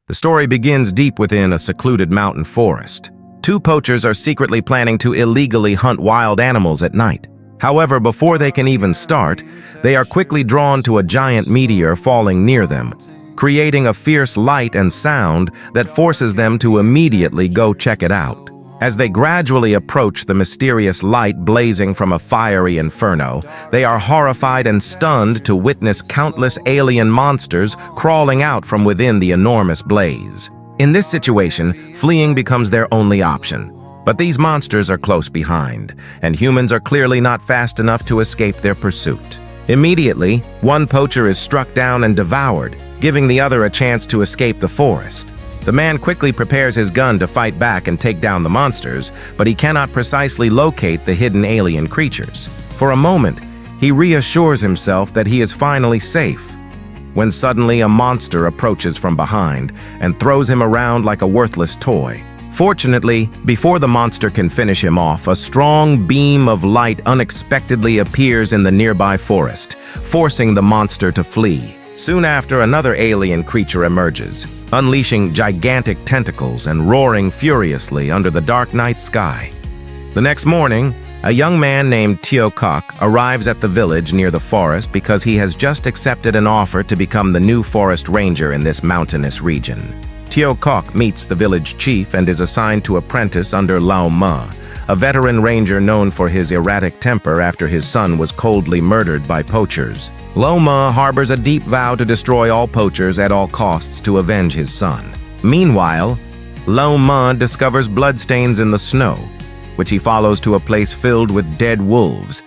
The story begins deep within a secluded mountain forest. Two poachers are secretly planning to illegally hunt wild animals at night. However, before they can even start, they are quickly drawn to a giant meteor falling near them, creating a fierce light and sound that forces them to immediately go check it out. As they gradually approach the mysterious light blazing from a fiery inferno, they are horrified and stunned to witness countless alien monsters crawling out from within the enormous blaze. In this situation, fleeing becomes their only option. But these monsters are close behind, and humans are clearly not fast enough to escape their pursuit. Immediately, one poacher is struck down and devoured, giving the other a chance to escape the forest. The man quickly prepares his gun to fight back and take down the monsters, but he cannot precisely locate the hidden alien creatures. For a moment, he reassures himself that he is finally safe, when suddenly a monster approaches from behind and throws him around like a worthless toy. Fortunately, before the monster can finish him off, a strong beam of light unexpectedly appears in the nearby forest, forcing the monster to flee. Soon after, another alien creature emerges, unleashing gigantic tentacles and roaring furiously under the dark night sky. The next morning, a young man named Teo Kok arrives at the village near the forest because he has just accepted an offer to become the new forest ranger in this mountainous region. Teo Kok meets the village chief and is assigned to apprentice under Lao Ma, a veteran ranger known for his erratic temper after his son was coldly murdered by poachers. Lao Ma harbors a deep vow to destroy all poachers at all costs to avenge his son. Meanwhile, Lao Ma discovers bloodstains in the snow, which he follows to a place filled with dead wolves,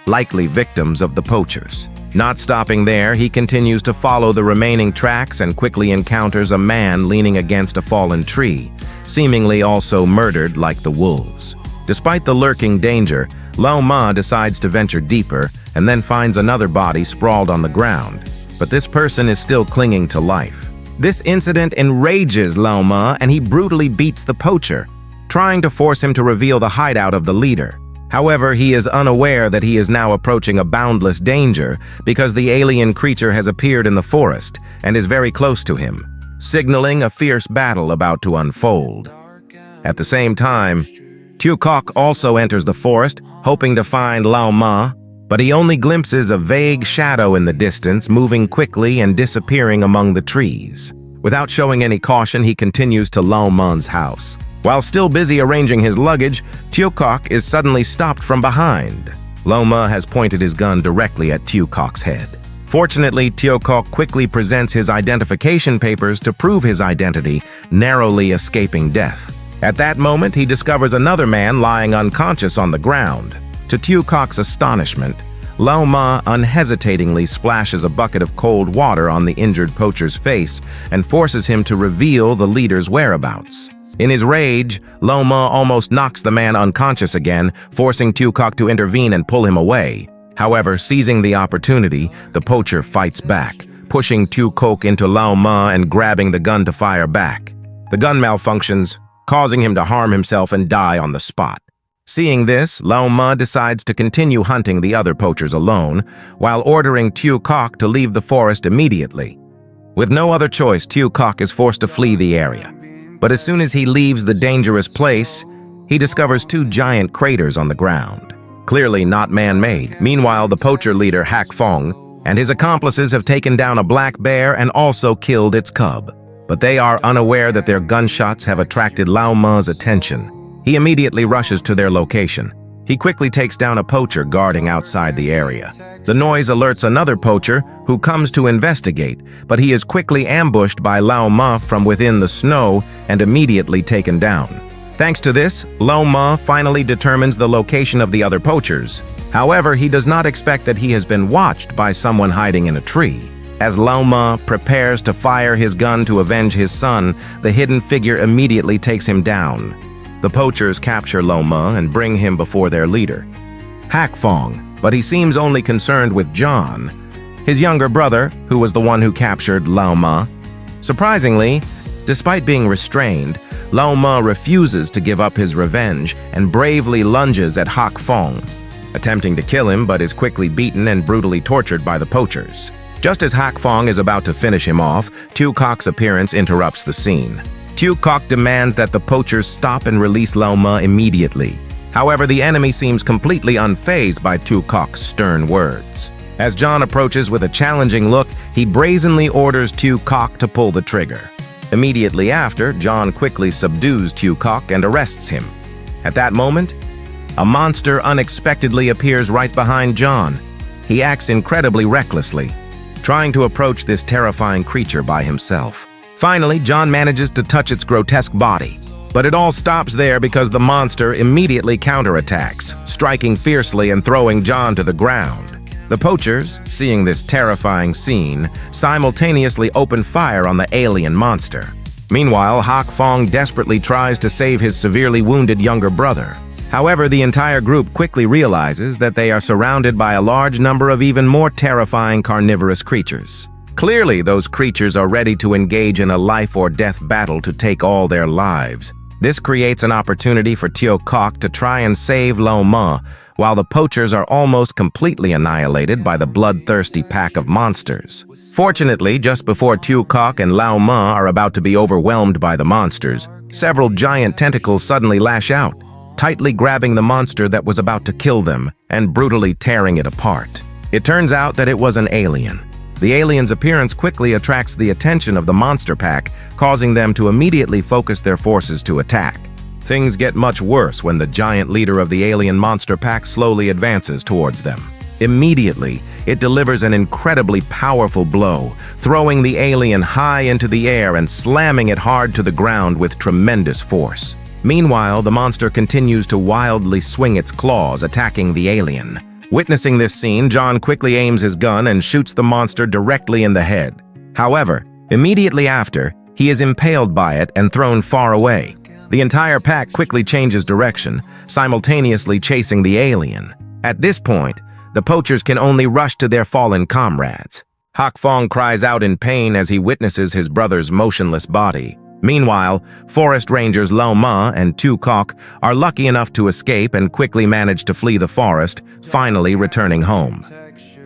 likely victims of the poachers. Not stopping there, he continues to follow the remaining tracks and quickly encounters a man leaning against a fallen tree, seemingly also murdered like the wolves. Despite the lurking danger, Lao Ma decides to venture deeper and then finds another body sprawled on the ground, but this person is still clinging to life. This incident enrages Lao Ma and he brutally beats the poacher, trying to force him to reveal the hideout of the leader. However, he is unaware that he is now approaching a boundless danger because the alien creature has appeared in the forest and is very close to him, signaling a fierce battle about to unfold. At the same time, Teo Kok also enters the forest, hoping to find Lao Ma, but he only glimpses a vague shadow in the distance, moving quickly and disappearing among the trees. Without showing any caution, he continues to Lao Ma's house. While still busy arranging his luggage, Teo Kok is suddenly stopped from behind. Lao Ma has pointed his gun directly at Teo Kok's head. Fortunately, Teo Kok quickly presents his identification papers to prove his identity, narrowly escaping death. At that moment, he discovers another man lying unconscious on the ground. To Teo Kok's astonishment, Lao Ma unhesitatingly splashes a bucket of cold water on the injured poacher's face and forces him to reveal the leader's whereabouts. In his rage, Lao Ma almost knocks the man unconscious again, forcing Teo Kok to intervene and pull him away. However, seizing the opportunity, the poacher fights back, pushing Teo Kok into Lao Ma and grabbing the gun to fire back. The gun malfunctions, causing him to harm himself and die on the spot. Seeing this, Lao Ma decides to continue hunting the other poachers alone, while ordering Teo Kok to leave the forest immediately. With no other choice, Teo Kok is forced to flee the area. But as soon as he leaves the dangerous place, he discovers two giant craters on the ground, clearly not man-made. Meanwhile, the poacher leader Hak Fong and his accomplices have taken down a black bear and also killed its cub. But they are unaware that their gunshots have attracted Lao Ma's attention. He immediately rushes to their location. He quickly takes down a poacher guarding outside the area. The noise alerts another poacher who comes to investigate, but he is quickly ambushed by Lao Ma from within the snow and immediately taken down. Thanks to this, Lao Ma finally determines the location of the other poachers. However, he does not expect that he has been watched by someone hiding in a tree. As Lao Ma prepares to fire his gun to avenge his son, the hidden figure immediately takes him down. The poachers capture Lao Ma and bring him before their leader, Hak Fong, but he seems only concerned with John, his younger brother, who was the one who captured Lao Ma. Surprisingly, despite being restrained, Lao Ma refuses to give up his revenge and bravely lunges at Hak Fong, attempting to kill him but is quickly beaten and brutally tortured by the poachers. Just as Hak Fong is about to finish him off, Tu Kok's appearance interrupts the scene. Tu Kok demands that the poachers stop and release Lao Ma immediately. However, the enemy seems completely unfazed by Tu Kok's stern words. As John approaches with a challenging look, he brazenly orders Tu Kok to pull the trigger. Immediately after, John quickly subdues Tu Kok and arrests him. At that moment, a monster unexpectedly appears right behind John. He acts incredibly recklessly, trying to approach this terrifying creature by himself. Finally, John manages to touch its grotesque body, but it all stops there because the monster immediately counterattacks, striking fiercely and throwing John to the ground. The poachers, seeing this terrifying scene, simultaneously open fire on the alien monster. Meanwhile, Hak Fong desperately tries to save his severely wounded younger brother. However, the entire group quickly realizes that they are surrounded by a large number of even more terrifying carnivorous creatures. Clearly, those creatures are ready to engage in a life-or-death battle to take all their lives. This creates an opportunity for Tu Kok to try and save Lao Ma, while the poachers are almost completely annihilated by the bloodthirsty pack of monsters. Fortunately, just before Tu Kok and Lao Ma are about to be overwhelmed by the monsters, several giant tentacles suddenly lash out, tightly grabbing the monster that was about to kill them and brutally tearing it apart. It turns out that it was an alien. The alien's appearance quickly attracts the attention of the monster pack, causing them to immediately focus their forces to attack. Things get much worse when the giant leader of the alien monster pack slowly advances towards them. Immediately, it delivers an incredibly powerful blow, throwing the alien high into the air and slamming it hard to the ground with tremendous force. Meanwhile, the monster continues to wildly swing its claws, attacking the alien. Witnessing this scene, John quickly aims his gun and shoots the monster directly in the head. However, immediately after, he is impaled by it and thrown far away. The entire pack quickly changes direction, simultaneously chasing the alien. At this point, the poachers can only rush to their fallen comrades. Hak Fong cries out in pain as he witnesses his brother's motionless body. Meanwhile, forest rangers Lao Ma and Tu Kok are lucky enough to escape and quickly manage to flee the forest, finally returning home.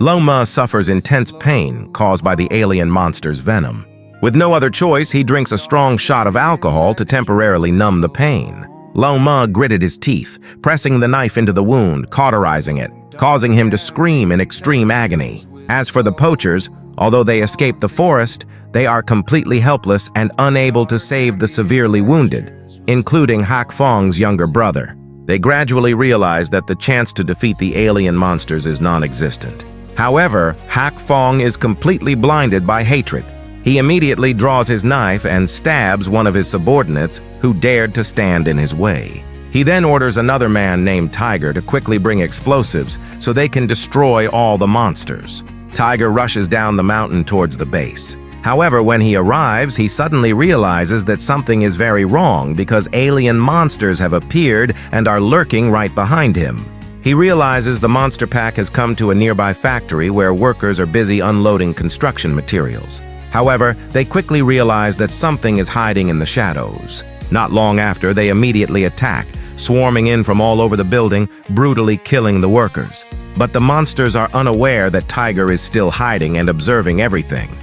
Lao Ma suffers intense pain caused by the alien monster's venom. With no other choice, he drinks a strong shot of alcohol to temporarily numb the pain. Lao Ma gritted his teeth, pressing the knife into the wound, cauterizing it, causing him to scream in extreme agony. As for the poachers, although they escaped the forest, they are completely helpless and unable to save the severely wounded, including Hak Fong's younger brother. They gradually realize that the chance to defeat the alien monsters is non-existent. However, Hak Fong is completely blinded by hatred. He immediately draws his knife and stabs one of his subordinates who dared to stand in his way. He then orders another man named Tiger to quickly bring explosives so they can destroy all the monsters. Tiger rushes down the mountain towards the base. However, when he arrives, he suddenly realizes that something is very wrong because alien monsters have appeared and are lurking right behind him. He realizes the monster pack has come to a nearby factory where workers are busy unloading construction materials. However, they quickly realize that something is hiding in the shadows. Not long after, they immediately attack, swarming in from all over the building, brutally killing the workers. But the monsters are unaware that Tiger is still hiding and observing everything.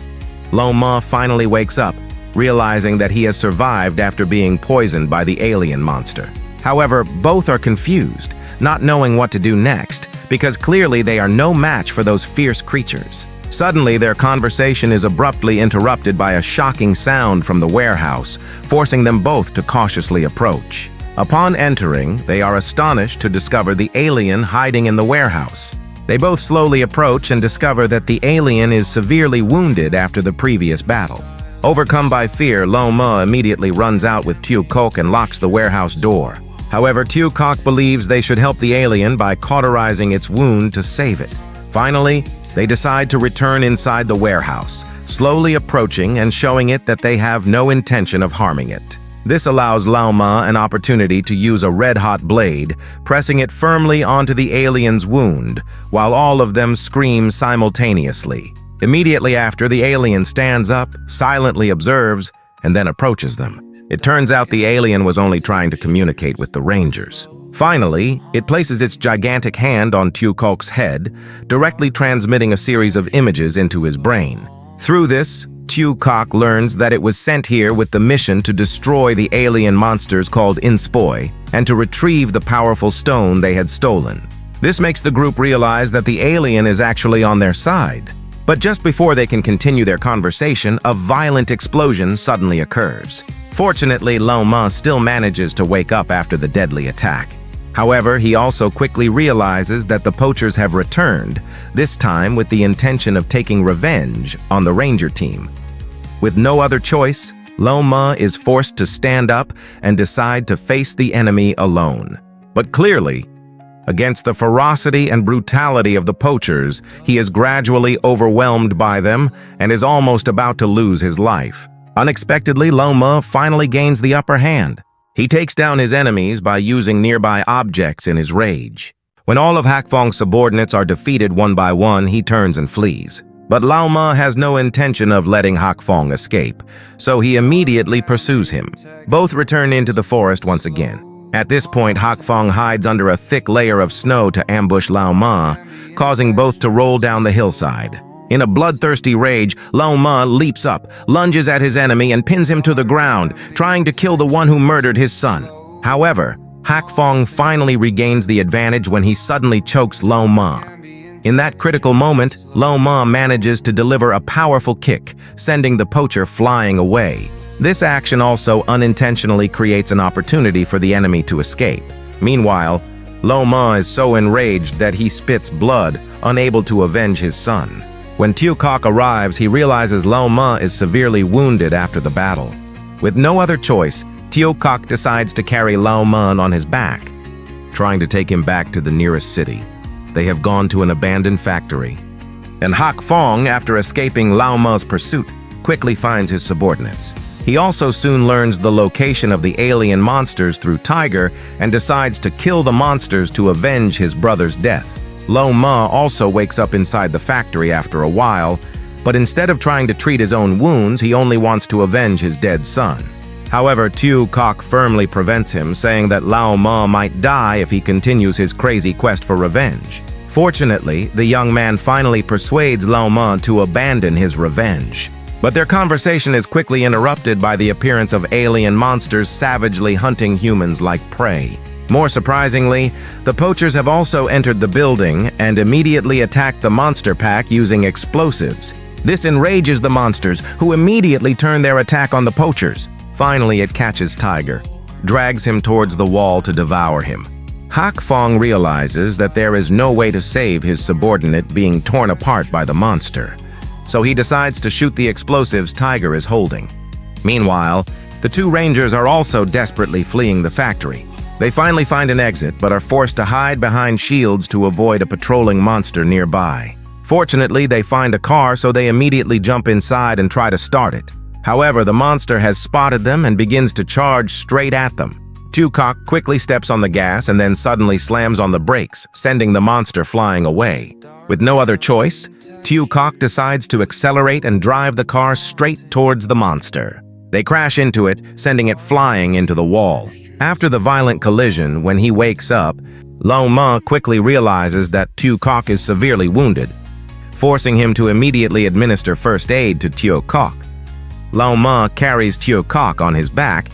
Lao Ma finally wakes up, realizing that he has survived after being poisoned by the alien monster. However, both are confused, not knowing what to do next, because clearly they are no match for those fierce creatures. Suddenly, their conversation is abruptly interrupted by a shocking sound from the warehouse, forcing them both to cautiously approach. Upon entering, they are astonished to discover the alien hiding in the warehouse. They both slowly approach and discover that the alien is severely wounded after the previous battle. Overcome by fear, Lao Ma immediately runs out with Tu Kok and locks the warehouse door. However, Tu Kok believes they should help the alien by cauterizing its wound to save it. Finally, they decide to return inside the warehouse, slowly approaching and showing it that they have no intention of harming it. This allows Lao Ma an opportunity to use a red-hot blade, pressing it firmly onto the alien's wound, while all of them scream simultaneously. Immediately after, the alien stands up, silently observes, and then approaches them. It turns out the alien was only trying to communicate with the Rangers. Finally, it places its gigantic hand on Tukok's head, directly transmitting a series of images into his brain. Through this, Tukok learns that it was sent here with the mission to destroy the alien monsters called Inspoi and to retrieve the powerful stone they had stolen. This makes the group realize that the alien is actually on their side. But just before they can continue their conversation, a violent explosion suddenly occurs. Fortunately, Loma still manages to wake up after the deadly attack. However, he also quickly realizes that the poachers have returned, this time with the intention of taking revenge on the ranger team. With no other choice, Loma is forced to stand up and decide to face the enemy alone. But clearly, against the ferocity and brutality of the poachers, he is gradually overwhelmed by them and is almost about to lose his life. Unexpectedly, Loma finally gains the upper hand. He takes down his enemies by using nearby objects in his rage. When all of Hakfong's subordinates are defeated one by one, he turns and flees. But Loma has no intention of letting Hakfong escape, so he immediately pursues him. Both return into the forest once again. At this point, Hakfong hides under a thick layer of snow to ambush Loma, causing both to roll down the hillside. In a bloodthirsty rage, Loma leaps up, lunges at his enemy, and pins him to the ground, trying to kill the one who murdered his son. However, Hakfong finally regains the advantage when he suddenly chokes Loma. In that critical moment, Loma manages to deliver a powerful kick, sending the poacher flying away. This action also unintentionally creates an opportunity for the enemy to escape. Meanwhile, Loma is so enraged that he spits blood, unable to avenge his son. When Tukok arrives, he realizes Loma is severely wounded after the battle. With no other choice, Tukok decides to carry Loma on his back, trying to take him back to the nearest city. They have gone to an abandoned factory. And Hakfong, after escaping Loma's pursuit, quickly finds his subordinates. He also soon learns the location of the alien monsters through Tiger and decides to kill the monsters to avenge his brother's death. Loma also wakes up inside the factory after a while, but instead of trying to treat his own wounds, he only wants to avenge his dead son. However, Tukok firmly prevents him, saying that Loma might die if he continues his crazy quest for revenge. Fortunately, the young man finally persuades Loma to abandon his revenge. But their conversation is quickly interrupted by the appearance of alien monsters savagely hunting humans like prey. More surprisingly, the poachers have also entered the building and immediately attack the monster pack using explosives. This enrages the monsters, who immediately turn their attack on the poachers. Finally, it catches Tiger, drags him towards the wall to devour him. Hakfong realizes that there is no way to save his subordinate being torn apart by the monster, so he decides to shoot the explosives Tiger is holding. Meanwhile, the two rangers are also desperately fleeing the factory. They finally find an exit, but are forced to hide behind shields to avoid a patrolling monster nearby. Fortunately, they find a car, so they immediately jump inside and try to start it. However, the monster has spotted them and begins to charge straight at them. Tukok quickly steps on the gas and then suddenly slams on the brakes, sending the monster flying away. With no other choice, Tukok decides to accelerate and drive the car straight towards the monster. They crash into it, sending it flying into the wall. After the violent collision, when he wakes up, Loma quickly realizes that Tukok is severely wounded, forcing him to immediately administer first aid to Tukok. Loma carries Tukok on his back,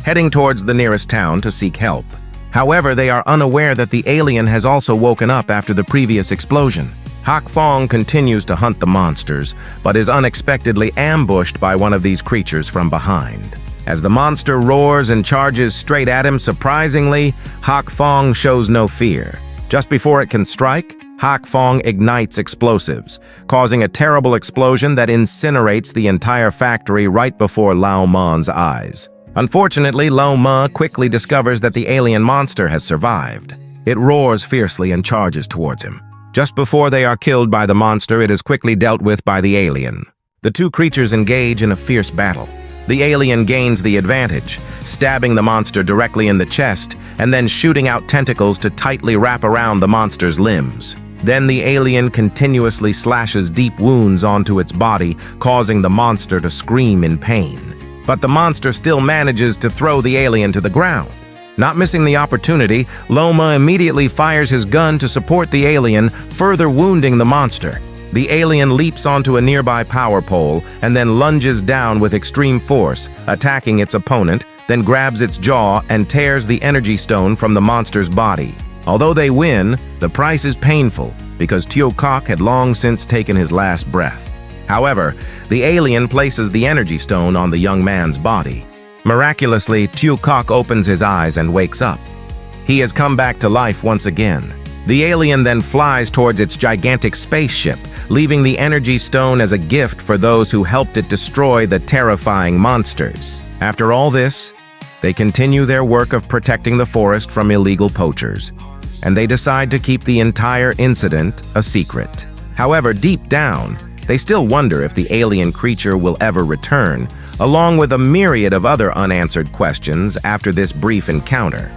heading towards the nearest town to seek help. However, they are unaware that the alien has also woken up after the previous explosion. Hakfong continues to hunt the monsters, but is unexpectedly ambushed by one of these creatures from behind. As the monster roars and charges straight at him, surprisingly, Hakfong shows no fear. Just before it can strike, Hakfong ignites explosives, causing a terrible explosion that incinerates the entire factory right before Lao Man's eyes. Unfortunately, Lao Man quickly discovers that the alien monster has survived. It roars fiercely and charges towards him. Just before they are killed by the monster, it is quickly dealt with by the alien. The two creatures engage in a fierce battle. The alien gains the advantage, stabbing the monster directly in the chest and then shooting out tentacles to tightly wrap around the monster's limbs. Then the alien continuously slashes deep wounds onto its body, causing the monster to scream in pain. But the monster still manages to throw the alien to the ground. Not missing the opportunity, Loma immediately fires his gun to support the alien, further wounding the monster. The alien leaps onto a nearby power pole and then lunges down with extreme force, attacking its opponent, then grabs its jaw and tears the energy stone from the monster's body. Although they win, the price is painful because Teo Kok had long since taken his last breath. However, the alien places the energy stone on the young man's body. Miraculously, Teo Kok opens his eyes and wakes up. He has come back to life once again. The alien then flies towards its gigantic spaceship, leaving the energy stone as a gift for those who helped it destroy the terrifying monsters. After all this, they continue their work of protecting the forest from illegal poachers, and they decide to keep the entire incident a secret. However, deep down, they still wonder if the alien creature will ever return, along with a myriad of other unanswered questions after this brief encounter.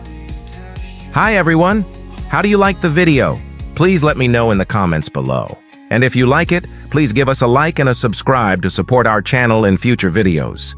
Hi everyone! How do you like the video? Please let me know in the comments below. And if you like it, please give us a like and a subscribe to support our channel in future videos.